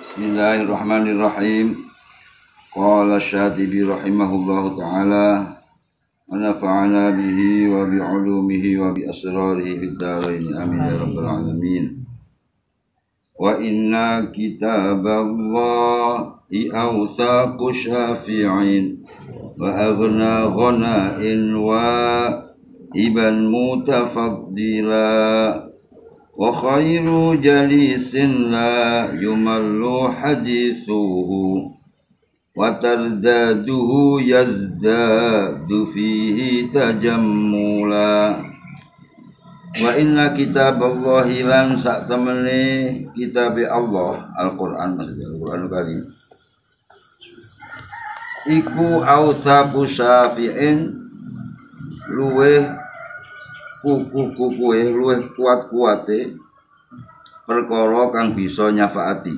Bismillahirrahmanirrahim. Qala Syatibi rahimahullahu ta'ala wa nafa'ana bihi wa bi'ulumihi wa bi asrarihi fid dharain amin ya rabbal alamin. Wa inna kitaballahi awthaqu syafi'in wa aghna ghana'in wa iban mutafaddila wa khairu jalisin la yumallu hadithuhu wa tardaduhu yazdadu fihi tajammula. Wa inna kitaballahi lan sak temene kitab Allah Al-Qur'an, maksudnya Al-Qur'anul Karim iku authabu syafi'in luweh kuku-kukuhe luwih kuat-kuate perkara kang bisa nyafaati.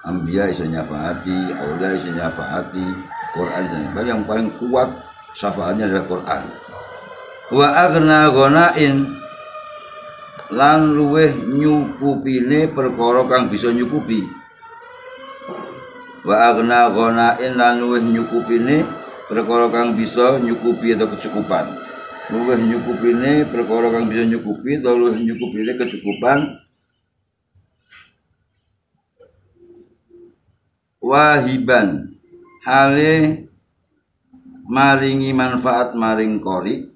Anbiya iso nyafaati, aulia iso nyafaati, Quran iso nyafaati. Yang paling kuat syafaatnya adalah Quran. Wa aghna ghanain lan luwih nyukupine perkara kang bisa nyukupi. Wa aghna ghanain lan luwih nyukupine perkara kang bisa nyukupi atau kecukupan. Luwih nyukupine perkara kang bisa nyukupi atau luwih nyukupine kecukupan. Wahiban hale maringi manfaat maring qori.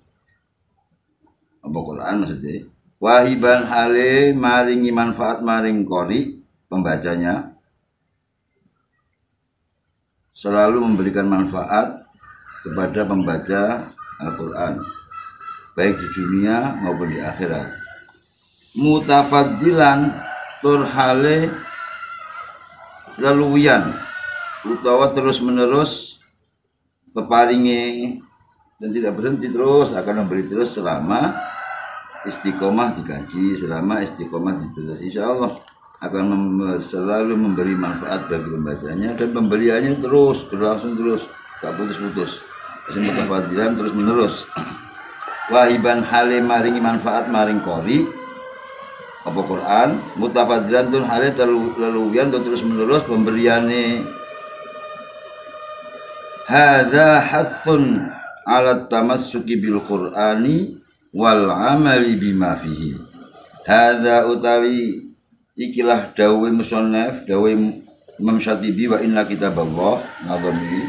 Apa Quran maksudnya? Wahiban hale maringi manfaat maring qori, pembacanya selalu memberikan manfaat kepada pembaca Al-Quran, baik di dunia maupun di akhirat. Mutafaddilan turhale leluwian utawa terus menerus peparinge dan tidak berhenti, terus akan memberi terus selama istiqomah dikaji, selama istiqomah diterus, insyaallah akan selalu memberi manfaat bagi pembacanya, dan pemberiannya terus berlangsung terus, gak putus-putus. Mutafaddilan terus menerus. Wahiban hale maringi manfaat maring qori apa Quran. Mutafaddilan tun hale leluwian terus menerus pemberiane. Hadza hathun ala tamassuki bil Qur'ani wal amali bima fihi. Hadza utawi ikilah dawuh musannaf, dawuh Imam Syatibi, wa inna kitaballah nazami.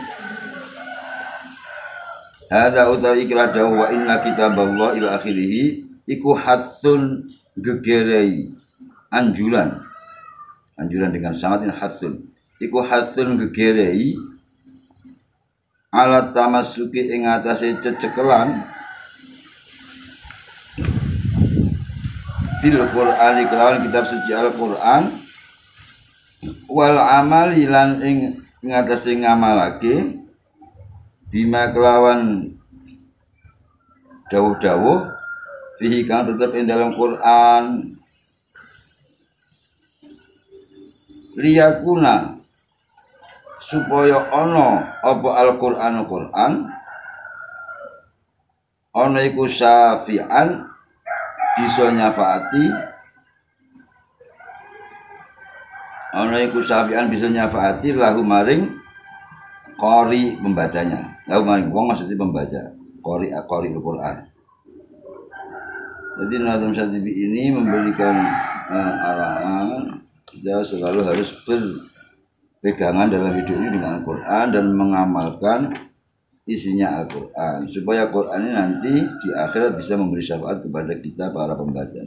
Hadza utawi ikilah dawuh wa inna kitaballah ila akhirih iku hatsun gegerei, anjuran dengan sangat, ini hatsun iku hatsun gegerei alat tamassuki ing atase cecekelan bil Qur'ani kelawan kitab suci Al-Qur'an wal amali lan ing atase ngamalake bima kelawan dawuh-dawuh fihi kang tetep ing dalam Quran, liyakuna supaya ana apa Al-Qur'an ana iku syafi'an bisa nyafaati, ana iku syafi'an bisa nyafaati lahu maring qori pembacanya, lahu maring wong maksudnya pembaca qori Al-Qur'an. Jadi Nazam Syatibi ini memberikan arahan kita selalu harus berpegangan dalam hidup ini dengan Al-Quran dan mengamalkan isinya Al-Quran, supaya Al-Quran ini nanti di akhirat bisa memberi syafaat kepada kita para pembaca.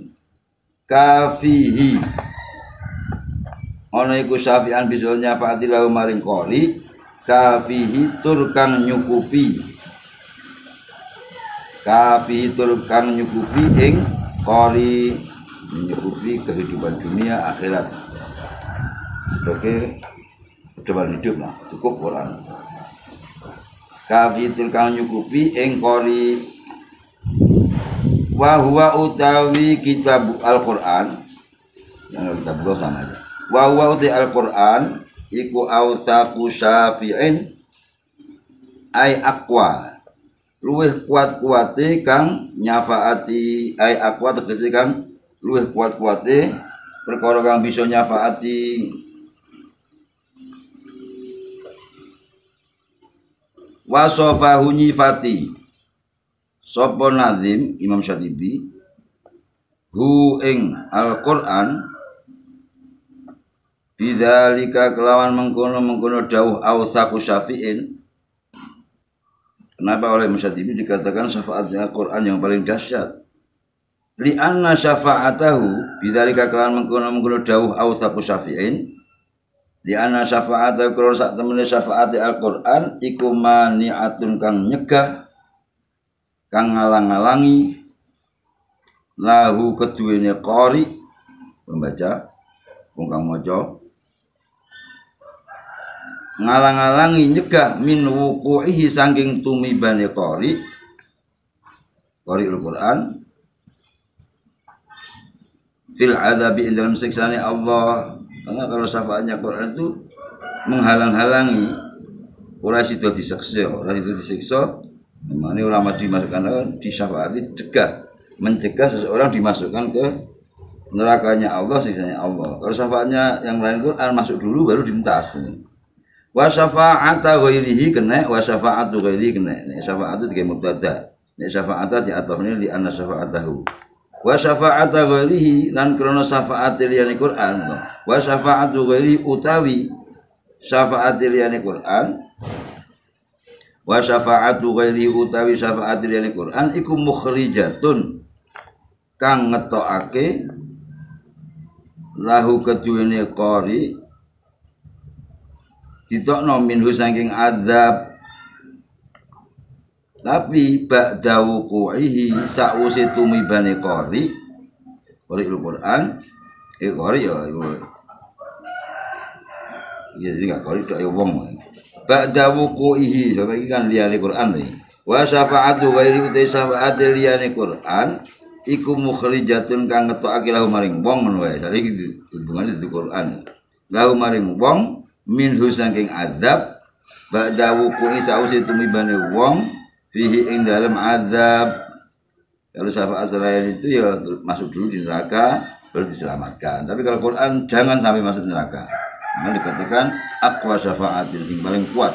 Kafihi ana iku syafi'an bisa nyafaati lahu maring qori, kafihi tur kang nyukupi, kafihi tur kang nyukupi ing qori, menyukupi kehidupan dunia akhirat sebagai pedoman hidup lah, cukup Quran. Kafihi tur kang nyukupi ing qori wa huwa utawi kitab Al-Qur'an, yang kitab Allah sama aja. Wa huwa utawi Al-Qur'an iku awthaqu syafi'in ay aqwa, luwih kuat-kuate kang nyafaati, ai aqwa tegese kang luwih kuat-kuate perkara kang bisa nyafaati wasofahu nyifati sapa nazim Imam Syatibi hu ing Al-Qur'an bidzalika kelawan mengkono dawuh autsaku syafi'in. Kenapa oleh Imam Syatibi dikatakan syafaatnya Al-Qur'an yang paling dahsyat? Li anna syafa'atahu bidzalika kelawan mengkono dawuh autsaku syafi'in. Di ana syafaat kalau sak temene syafaat Al-Qur'an iku mani'atun kang nyegah kang ngalang-alangi lahu keduwene qari pembaca wong kang maca ngalang-alangi nyegah min wuqu'ihi saking tumibane qari Al-Qur'an fil adabi dalam siksane Allah. Karena kalau syafaatnya Quran itu menghalang-halangi orang sido disiksa, memang ini ulama dimasukkan di syafaat dicegah, mencegah seseorang dimasukkan ke nerakanya Allah, siksanya Allah. Kalau syafaatnya yang lain Quran masuk dulu baru dimentas. Wa syafa'ata ghairihi kena, wa syafa'atu ghairihi kena. Nek syafa'atu tiga mubtada. Nek syafa'ata diatofne li anna syafa'atahu. Wa syafa'ata ghairihi lan krana syafaat liyane Quran. Wa syafa'atu ghairi utawi syafaat liyane Quran. Wa syafa'atu ghairi utawi syafaat liyane Quran iku mukhrijatun kang ngetokake lahu keduwene qari ditokno minhu saking azab. Tapi ba'da wuqu'ihi sa'usi tumibane qari Al-Qur'an qari ya jadi enggak qari tok ya wong ba'da wuqu'ihi sebab iki kan liyane Qur'an iki wa syafa'atu ghairi utai syafa'at liyane Qur'an iku mukhrijatun kang ngetokake lahu maring wong ngono wae saiki hubungane di Qur'an lahu maring wong minhu saking azab ba'da wuqu'i sa'usi tumibane wong fihi ing dalam azab. Kalau syafaat selain itu ya masuk dulu di neraka baru diselamatkan. Tapi kalau Quran jangan sampai masuk neraka. Nah, dikatakan aqwa syafaat yang paling kuat.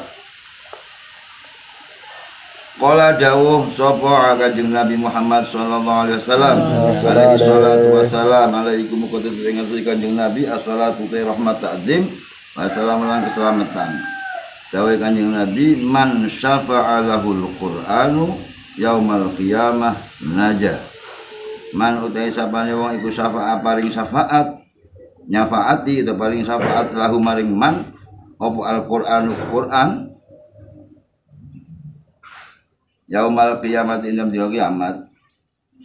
Qala dawuh sapa kanjeng Nabi Muhammad sallallahu alaihi wasallam alaihi salatu wassalam alaikum qadatu ing kanjeng Nabi as-salatu ta rahmat ta'zim wassalamu lan keselamatan. Dawai kanjeng Nabi man syafa'a lahul Qur'anu yaumal qiyamah naja. Man utai sapane wong iku syafa'a paring syafaat nyafaati atau paring syafaat lahu maring man apa Al-Qur'anu Qur'an yaumal qiyamah dalam dina kiamat.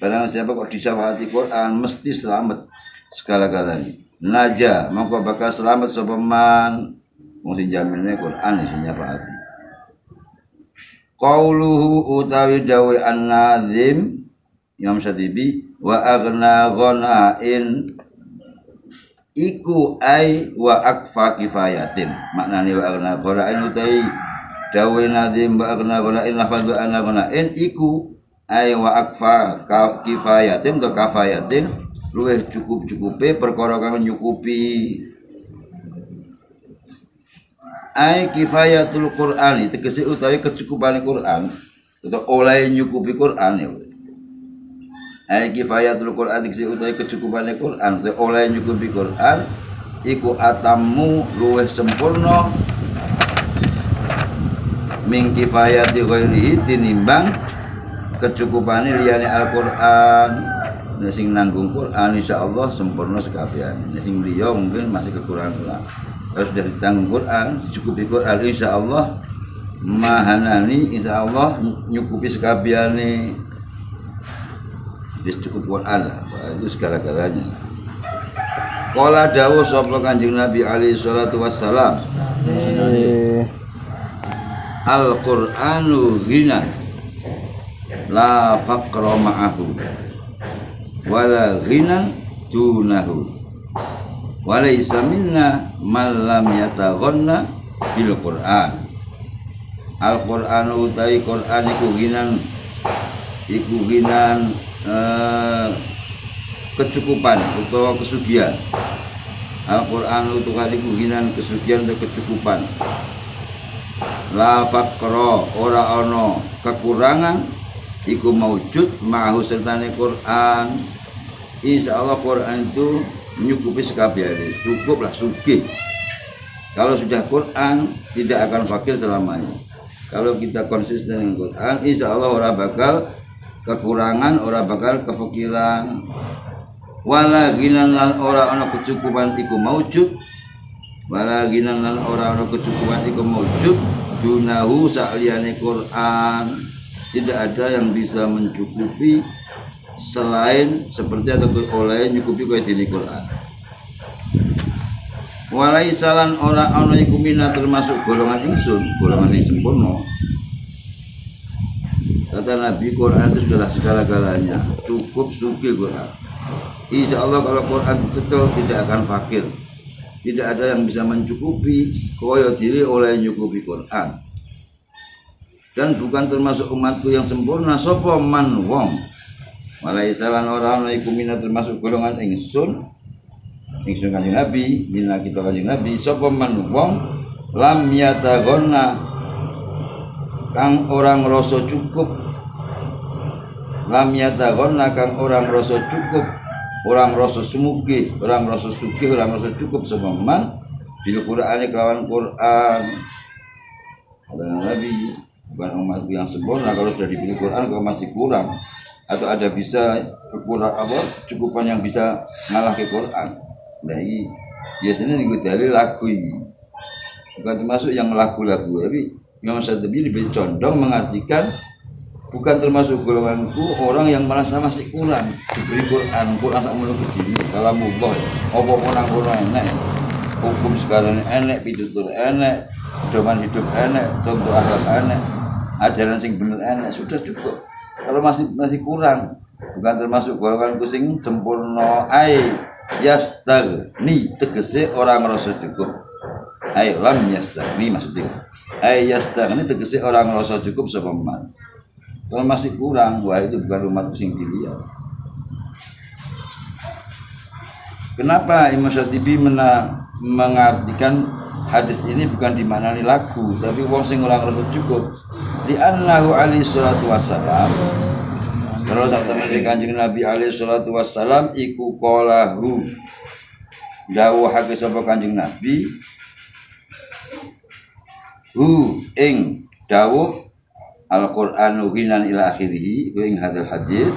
Barang siapa kok disyafaati Qur'an mesti selamat segala-galanya. Naja mongko bakal selamat sapa man. Mungkin jaminnya Quran isinya Pak. Qauluhu utawi dawe an-nazim Imam Syatibi wa aghna ghanain iku ai wa akfa kifayatin. Maknane wa aghna ghanain utawi dawe nazim wa aghna ghanain lafaz wa aghna ghanain iku ai wa akfa kifayatin atau kafayatin luwih cukup-cukupe perkara kang nyukupi ai kifayatul Qur'an tegese utawi kecukupane Qur'an atau oleh nyukupi Qur'an ya. Ai kifayatul Qur'an tegese utawi kecukupane Qur'an atau oleh nyukupi Qur'an iku atammu luwih sempurna min kifayati ghairihi tinimbang kecukupane liyane Al-Qur'an. Nek sing nanggung Qur'an insyaallah sempurna sekabehane. Nek sing liya mungkin masih kekurangan. Kalau sudah ditanggung Quran, dicukupi Quran, insya Allah mahanani, insya Allah nyukupi sekabiane. Jadi cukup Quran lah, itu segala-galanya. Qala dawuh sapa Kanjeng Nabi alaihi salatu wassalam. Al-Qur'anu ghina la faqra ma'ahu wala ghinan dunahu. Walaysa minna man lam yataghanna bil Qur'an. Al-Qur'an utai Qur'an iku ginan kecukupan utawa kesugihan Al-Qur'an itu kaliku hinan kesucian dan kecukupan. La faqra ora ono kekurangan iku maujud ma'ahu sertane Qur'an. Insyaallah Qur'an itu menyukupi sekabehane, cukuplah sugih. Kalau sudah Quran tidak akan fakir selamanya. Kalau kita konsisten dengan Quran, insya Allah orang bakal kekurangan, orang bakal kefakiran. Wala ginan lan ora ana kecukupan iku maujud. Wala ginan lan ora ana kecukupan iku maujud. Dunahu sa'liyane Quran. Tidak ada yang bisa mencukupi selain seperti atau oleh nyukupi kaya dini Quran. Walai salan ora ana iku mina termasuk golongan ingsun, golongan yang sempurna. Kata Nabi, Quran itu sudahlah segala-galanya, cukup sugih Quran. Insya Allah kalau Quran dicekel tidak akan fakir. Tidak ada yang bisa mencukupi kaya diri oleh nyukupi Quran. Dan bukan termasuk umatku yang sempurna sapa man wong. Walai salan ora ana iku mina termasuk golongan ingsun. Ingsun Kanjeng Nabi, mina kita Kanjeng Nabi, sapa man wong lam yataghonna kang orang rasa cukup, lam yataghonna kang orang rasa cukup, orang rasa sumugih, orang rasa sugih, orang rasa cukup sapa man bil Qur'ani kelawan Quran. Kata Nabi, bukan umatku yang sempurna kalau sudah dipilih Quran kalau masih kurang atau ada bisa kekurang apa cukupan yang bisa ngalah ke Quran. Nah ini biasanya nih dalil lagu ini bukan termasuk yang lagu-lagu, tapi Imam Syatibi lebih condong mengartikan bukan termasuk golonganku orang yang merasa masih kurang diberi Quran sak mono begini kalau mubah apa orang enek hukum sekarang enek pitutur enek pedoman hidup enek contoh akhlak enek ajaran sing bener enek sudah cukup. Kalau masih kurang bukan termasuk golonganku sing sempurna ai yastagni tegese orang ngerasa cukup. Ai lam yastagni maksudnya. Ai yastagni tegese orang ngerasa cukup sapa man. Kalau masih kurang, wah itu bukan umat sing pilihan. Kenapa Imam Syatibi mengartikan hadis ini bukan dimaknani lagu, tapi wong sing ora ngerasa cukup. Di annahu alaihi salatu wassalam. Kalau saat temen Kanjeng Nabi alaihi salatu wassalam iku qalahu dawuhake sapa Kanjeng Nabi ing dawuh Al-Qur'anu ghinan ila akhirih ing hadal hadis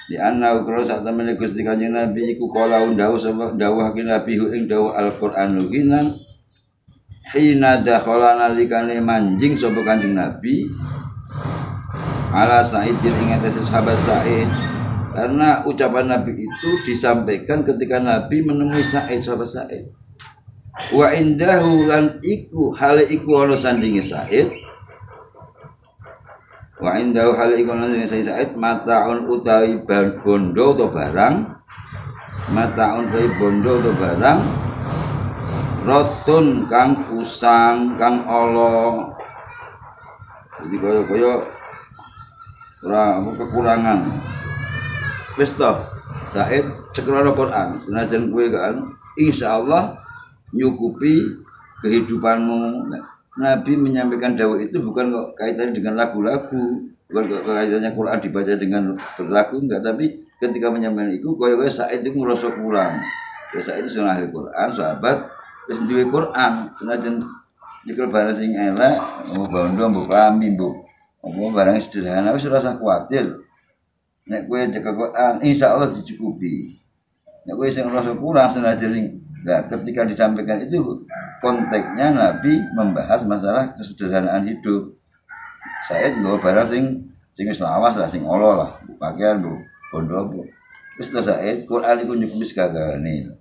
di anna kalau saat temen Gusti Kanjeng Nabi iku qalahu dawuhake Nabi ing dawuh Al-Qur'anu ghinan hina dakhala nalikane manjing sapa Kanjeng Nabi ala Sa'idin ingat sahabat Sa'id, karena ucapan Nabi itu disampaikan ketika Nabi menemui Sa'id, sahabat Sa'id. Wa indahu lan iku hale iku ana sandinge Sa'id. Wa indahu hale iku ana sandinge Sa'id mataun utawi bondo atau barang. Mataun utawi bondo atau barang. Rotun kang usang kang ala. Jadi kaya ora kekurangan. Wis to, Said cekelana Quran, senajan kowe kan insyaallah nyukupi kehidupanmu. Nabi menyampaikan dawuh itu bukan kok kaitannya dengan lagu-lagu, bukan kok kaitannya Quran dibaca dengan berlagu enggak, tapi ketika menyampaikan itu kaya-kaya Said itu ngerasa kurang. Ya Said itu ahli Quran, sahabat wis duwe Quran, senajan nyekel barang sing elek, bondo mbok klambi mbok apa barang sederhana wis ora usah kuwatir. Nek kowe jaga Quran insyaallah dicukupi. Nek kowe sing rasa kurang senajan sing nah, ketika disampaikan itu konteksnya Nabi membahas masalah kesederhanaan hidup. Saya nggawa barang sing wis lawas lah, sing ala lah, pakaian bu, bondo bu. Wis to Said Quran iku nyukupi segalanya.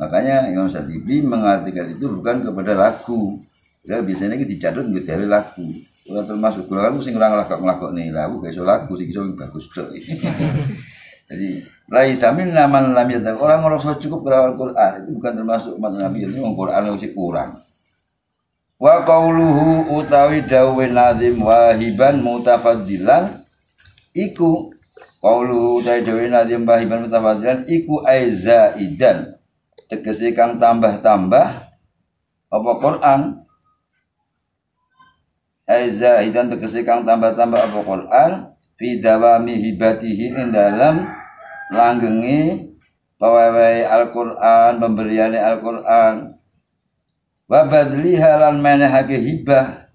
Makanya Imam Syatibi mengartikan itu bukan kepada lagu. Ya biasanya iki dicatut nggo dari lagu. Ora termasuk golongan sing ora nglakok nih lagu iso lagu sing iso bagus tok. Jadi laisa minna man lam yata orang ngerasa cukup kelawan Quran itu bukan termasuk umat Nabi, ini wong Quran masih kurang. Wa qauluhu utawi dawuh nazim wahiban mutafaddilan iku qauluhu utawi dawuh nazim wahiban mutafaddilan iku aizaidan tegese kang tambah-tambah apa Quran. Zaidan tegese kang tambah-tambah apa Quran fi dawami hibatihi ing dalam langgenge pawewe Al-Qur'an, pemberiane Al-Qur'an. Wa badliha lan menehake hibah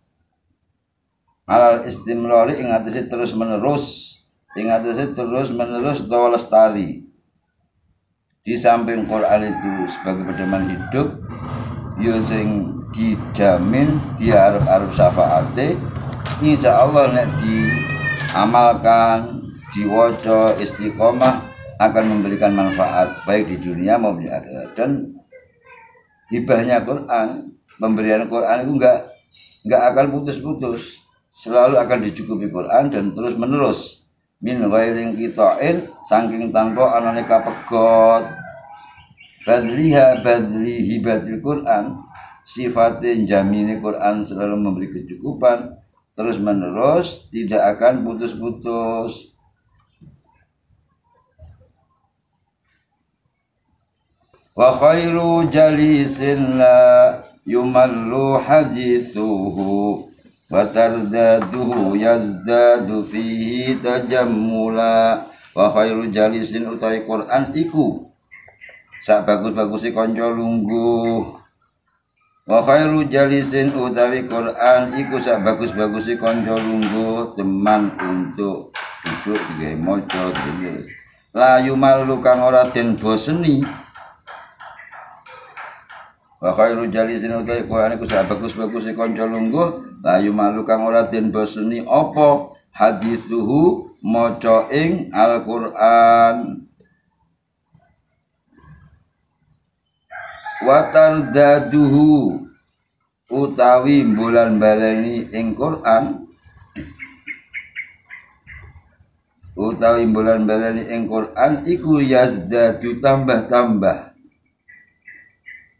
alal istimrari ing atase terus menerus dawa lestari. Di samping Quran itu sebagai pedoman hidup yo sing dijamin diarep-arep syafaate, insyaallah nek diamalkan, diwaca, istiqomah akan memberikan manfaat baik di dunia maupun di akhirat. Dan hibahnya Quran, pemberian Quran itu enggak akan putus-putus, selalu akan dicukupi Quran dan terus menerus. Min ghairin qita'in, saking tanpa anane kapegot. Badli hibatil Quran, sifatin jamini Quran selalu memberi kecukupan terus menerus, tidak akan putus-putus. Wa khairu jalisin la yumallu hadithuhu wa tardaduhu yazdadu fihi tajammula. Wa khairu jalisin utawi Quran iku sak bagus-bagusi kanca lungguh. Wa khairu jalisin utawi Quran iku sak bagus-bagusi kanca lungguh, teman untuk duduk digawe maca terus. La yumallu kang ora den boseni. Wa khairu jalisin utawi Quran iku sak bagus-bagusi kanca lungguh, la yumallu kang ora den boseni apa hadithuhu maca ing Al-Qur'an. Watardaduhu utawi bulan baleni ing Quran, iku yazdadu tambah-tambah.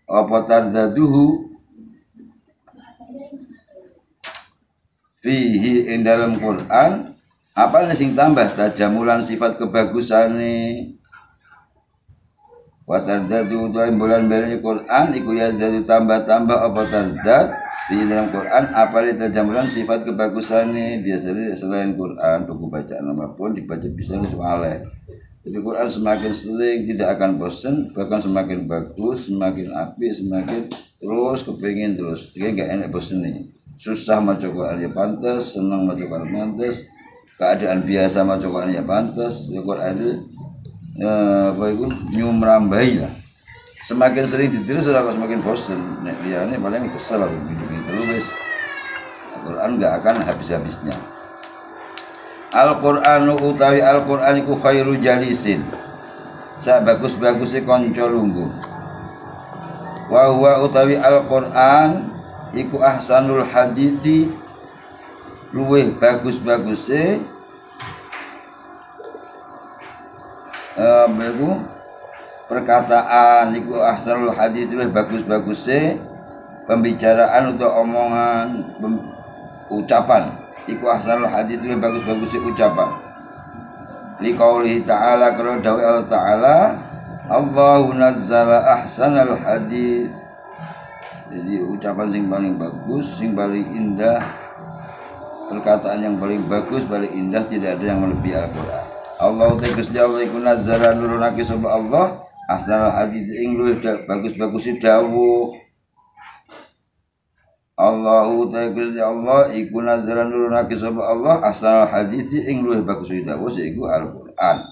Apa tardaduhu fihi ing dalam Quran, apa sing tambah tajamulan sifat kebagusane. Wa tardadu utawi bulan baleni Quran iku yazdadu tambah-tambah apa tardad di dalam Quran apa tajamulan sifat kebagusane. Biasanya selain Quran buku bacaan apapun dibaca bisa soleh. Jadi Quran semakin sering tidak akan bosan, bahkan semakin bagus, semakin apik, semakin terus kepengin terus. Jadi enggak enak bosan nih. Susah maca Quran ya pantas, senang maca Quran pantas, keadaan biasa maca Quran ya pantas. Quran itu apa itu nyumrambai lah. Semakin sering ditulis sudah semakin bosan. Nek liyane paling kesel aku gitu terus. Al-Qur'an enggak akan habis-habisnya. Al-Qur'anu utawi Al-Qur'an iku khairu jalisin, sak bagus-baguse kanca lungguh. Wa huwa utawi Al-Qur'an iku ahsanul hadithi, luweh bagus-baguse perkataan, iku ahsanul hadits luwih bagus-baguse pembicaraan atau omongan, ucapan. Iku ahsanul hadits luwih bagus-baguse ucapan. Liqaulihi ta'ala, kalau dawuh Allah Ta'ala, Allahu nazzala ahsanal hadits. Jadi ucapan sing paling bagus, sing paling indah, perkataan yang paling bagus, paling indah, tidak ada yang melebihi Al-Qur'an. Allah Gusti Allah iku nazzala nurunake sapa Allah ahsanal hadits ing luwih bagus-bagus dawuh. Allahu Gusti Allah iku nazzala nurunake sapa Allah ahsanal hadits ing luwih bagus dawuh iku Al-Qur'an.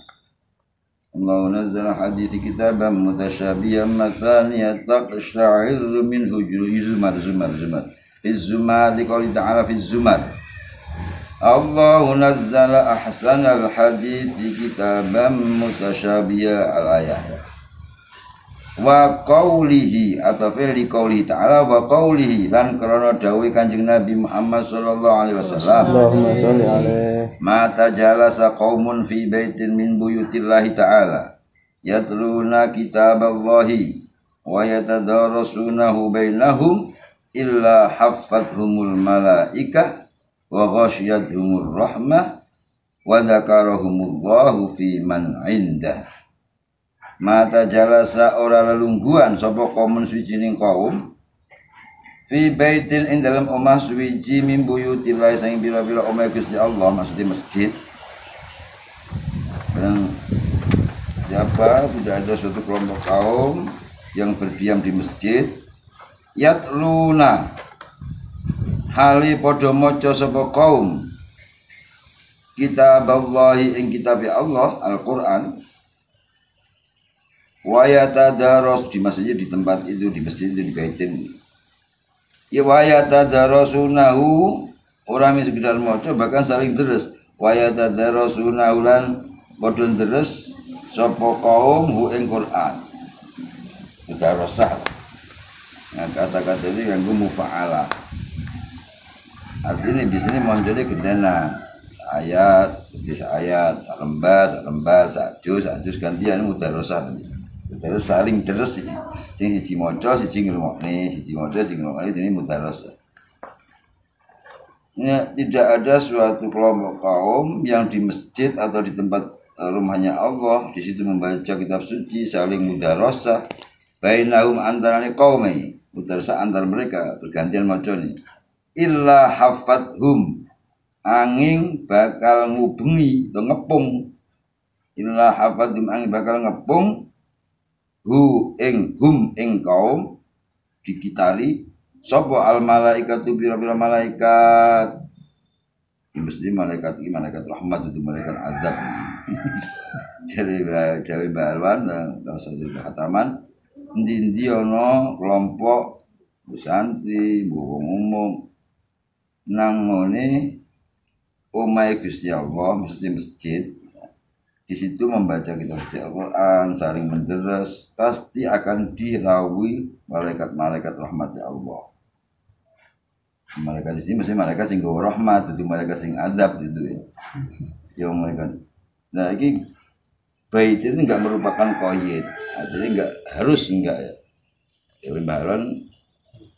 Allah nazzala hadits kitaban mutasyabihan mathaniya taqsha'ir minhu zumar Iz-Zumar liqouli ta'ala Fiz-Zumar. Allahu nazzala ahsanal hadithi kitaban mutasyabiha al-ayah. Wa qawlihi atau fi'li qawlihi ta'ala wa qawlihi lan karena dawuh Kanjeng Nabi Muhammad sallallahu alaihi wasallam. Allahumma shalli alaihi. Ma tajalasa qaumun fi baitin min buyutillahi ta'ala yatluna kitaballahi wa yatadarasunahu bainahum illa haffathumul malaikah wa ghasyiyatuhumur rahmah wa dzakarahumullahu fi man indah. mata jalasa ora lelungguhan sapa kaumun suwijining kaum fi baitin ing dalam omah suwiji min buyutillah sing pira-pira omah Gusti Allah, maksudnya masjid. Dan siapa tidak ada suatu kelompok kaum yang berdiam di masjid yatluna hali padha maca sapa kaum kitaballahi ing kitab Allah Al-Qur'an wa yatadaros di masjid, di tempat itu, di masjid itu, di baitin ya wa yatadarasunahu ora mung sekedar maca, bahkan saling deres wa yatadarasunahu lan padha deres sapa kaum hu ing Qur'an mudarasah. Nah, kata-kata ini yang mufa'ala artinya di sini munculnya gendana ayat, ayat, salembar, sajus gantian mudarasah. Terus saling deres siji maca, siji ngrungokne, siji maca, siji ngrungokne, ini mudarasah. Ya, tidak ada suatu kelompok kaum yang di masjid atau di tempat rumahnya Allah di situ membaca kitab suci saling mudarasah bainahum antarane qaumi, mudarasah antar mereka bergantian macane. Illa hafathum angin bakal ngubengi atau ngepung. Illa hafathum angin bakal ngepung hum ing kaum dikitari sapa al malaikatu pira-pira malaikat. Mesti malaikat ini malaikat rahmat itu malaikat azab. Jadi Balwan dan satu khataman ndi ana kelompok santri wong umum nang ngene omahe Gusti Allah, mesti masjid. Di situ membaca kitab suci Al-Qur'an, saling menderes, pasti akan dirawi malaikat-malaikat rahmat Allah. Malaikat di sini mesti malaikat sing gawa rahmat, itu malaikat sing adab itu ya. Yang malaikat. Nah, ini bait itu enggak merupakan qaid. Jadi enggak harus enggak ya. Ya lembaran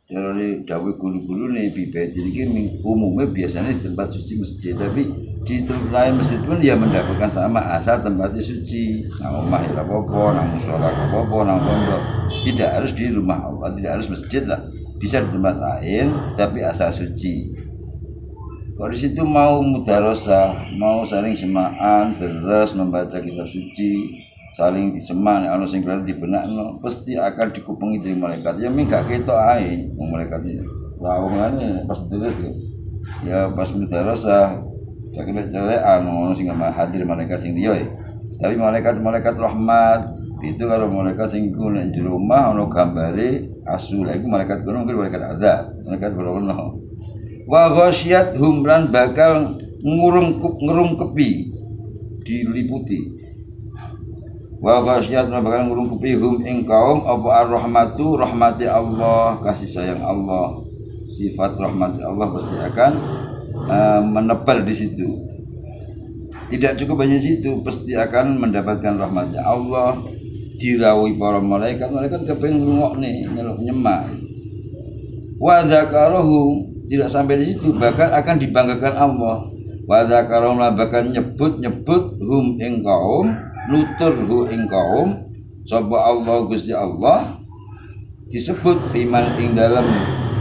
jadi dawuh guru-guru nih bait ini umumnya biasanya di tempat suci masjid, tapi di tempat lain masjid pun dia mendapatkan sama asal tempatnya suci. Nang omah ya apa-apa, nang mushola apa-apa, nang pondok. Tidak harus di rumah Allah, tidak harus masjid lah. Bisa di tempat lain tapi asal suci. Kalau di situ mau mudarasah, mau saling semaan, terus membaca kitab suci, saling diseman, ana sing kira dibenakno, pasti akan dikupengi dari malaikat. Ya ming gak ketok ae malaikatnya. Lah wong ngene pas terus ya pas mudarasah celek-celekan ono sing hadir malaikat sing liya. Tapi malaikat rahmat itu kalau malaikat sing ku nek jero omah ana gambare asu, lha iku malaikat kono mungkin malaikat azab, malaikat berono. Wa ghasyat humran bakal ngerungkepi diliputi. Wa ghasyat bakal ngerungkepi hum ing kaum apa ar-rahmatu rahmati Allah, kasih sayang Allah. Sifat rahmati Allah pasti akan menebar di situ. Tidak cukup hanya situ, pasti akan mendapatkan rahmatnya Allah. Dirawi para malaikat kepengen ngrungokne nyeluk nyemak. Wa dzakarahu tidak sampai di situ, bahkan akan dibanggakan Allah. Wa dzakarahu bahkan nyebut hum ing kaum, nutur hu ing kaum sapa Allah Gusti Allah disebut fiman ing dalam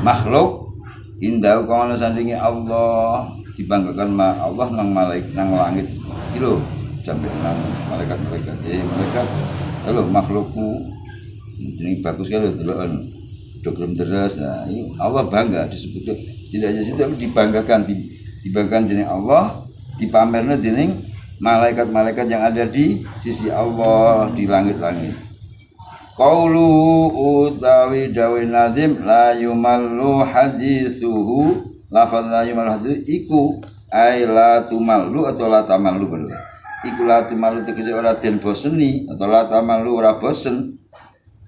makhluk indah kawan sandingi Allah, dibanggakan Allah nang malaikat nang langit itu sampai nang malaikat malaikat halo makhlukku ini bagus sekali deloken dokrem deres. Nah ini Allah bangga disebut, tidak hanya situ tapi dibanggakan dening Allah, dipamerna dening malaikat-malaikat yang ada di sisi Allah di langit-langit. Qaulu utawi dawe nazim la yumallu hadithuhu, lafaz la yumallu hadithu iku ai la tumallu atau la tamallu bener. Iku la tumallu tegese ora den boseni atau la tamallu ora bosen.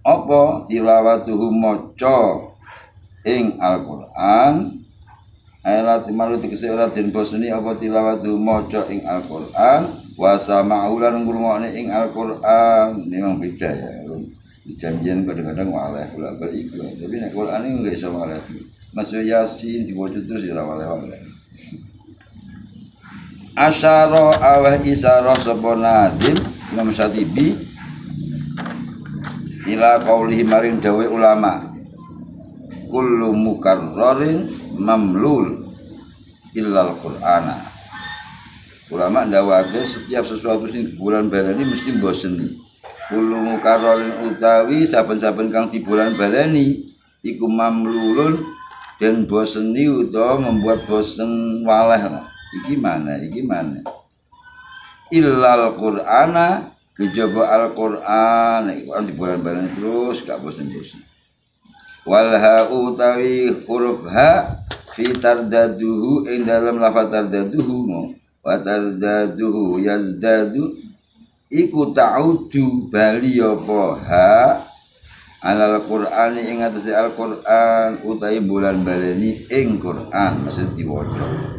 Apa tilawatuhu maca ing Al-Qur'an, ai la tumallu tegese ora den boseni apa tilawatuhu maca ing Al-Qur'an wa sama'ulan ngrungokne ing Al-Qur'an. Memang beda ya. Janjian kadang-kadang waleh pula beriku, tapi nek Quran ini enggak iso waleh. Masuk Yasin dibaca terus ya waleh-waleh. Asyara awah isara sapa nadim Imam Syatibi ila qaulihi maring dawe ulama kullu mukarrarin mamlul illal qur'ana. Ulama ndawake setiap sesuatu sing bulan baleni mesti mboseni. Kullu mukarrarin utawi saben-saben kang dibulan baleni iku mamlulun dan boseni utawa membuat bosen waleh. Iki mana illal qur'ana kejaba al-Qur'an iku dibulan baleni terus gak bosen-bosen. Wal ha utawi huruf ha fi tardaduhu ing dalam lafaz tardaduhu wa tardaduhu yazdadu iku ta'udu bali apa ha alal Qur'ani ing atase Al-Qur'an utawi bulan baleni ing Qur'an maksud diwaca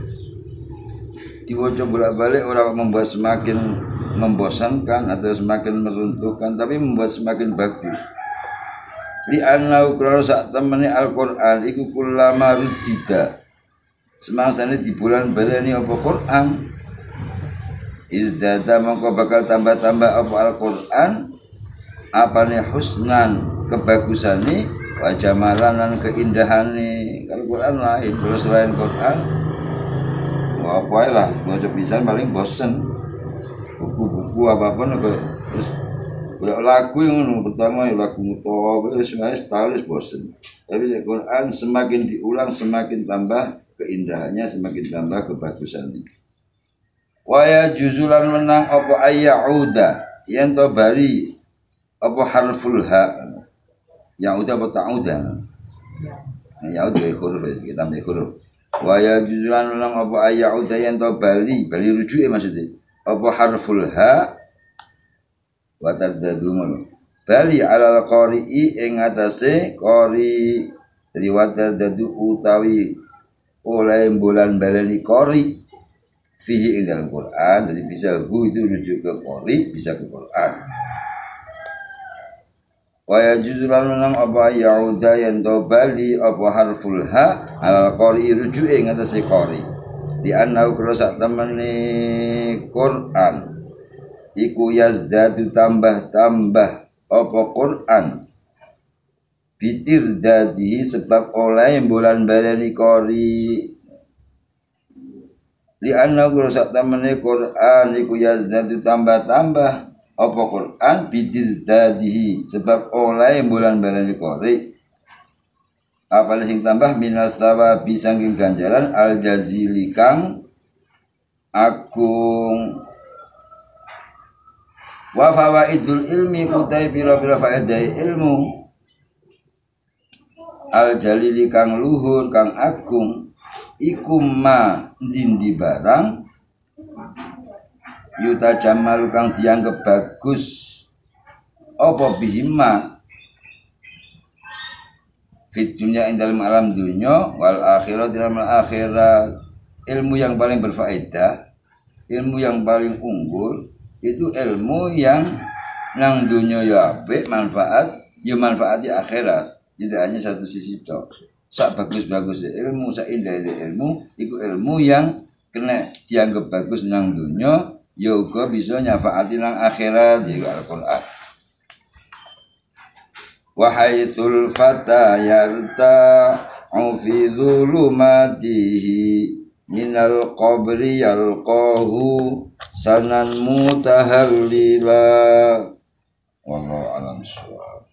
bolak-balik orang membuat semakin membosankan atau semakin meruntuhkan, tapi membuat semakin bagus. Li annahu qur'an sak temene Al-Qur'an iku kullama ruddida semangsane di bulan baleni apa Qur'an izdada mongko bakal tambah-tambah apa Al-Qur'an apane husnan kebagusane wa jamalan lan keindahane. Kalau Qur'an lain, kalau selain Qur'an apa lah baca pisan paling bosen. Buku-buku apapun terus lagu yang pertama lagu mutoh sebenarnya setahun bosen. Tapi Al-Quran semakin diulang semakin tambah keindahannya, semakin tambah kebagusannya. Waya juzulan menang apa ayyauda yang to bali apa harful ha yauda apa ta'uda yauda huruf kita ambil huruf. Waya juzulan menang apa ayyauda yang to bali rujuke maksudnya apa harful ha wa tardadumul bali alal qari'i ing atase qari riwayat dadu utawi oleh bulan baleni qari fihi ing dalam Quran. Jadi bisa hu itu rujuk ke qari, bisa ke Quran. Wa yajuzulan nang apa yauda yang bali apa harful ha alal qari rujuk ing atase qari di anau krosak temene Quran iku yazdadu tambah-tambah apa Quran bitir dadi sebab oleh bulan baleni qari li anau krosak temene Quran iku yazdadu tambah-tambah apa Quran bitir dadi sebab oleh bulan baleni qari apa sing tambah minal thawabi saking ganjaran al jazili kang agung wa fawaidul ilmi kutai pira-pira faedah ilmu al jalili kang luhur kang agung iku ma dindi barang yuta jamal kang dianggap bagus apa bihima fit dunya ing dalam alam dunya wal akhirat dalam akhirat. Ilmu yang paling berfaedah, ilmu yang paling unggul itu ilmu yang nang dunya ya apik manfaat ya manfaat di akhirat. Tidak hanya satu sisi tok. Sak bagus-bagus ilmu, sak indah ilmu itu ilmu yang kena dianggap bagus nang dunya ya uga bisa nyafaati nang akhirat ya Al-Qur'an. Wahaitul fata yarta'u fi dhulumatihi minal qabri yalqahu sanan mutahallila wallahu alam bissawab.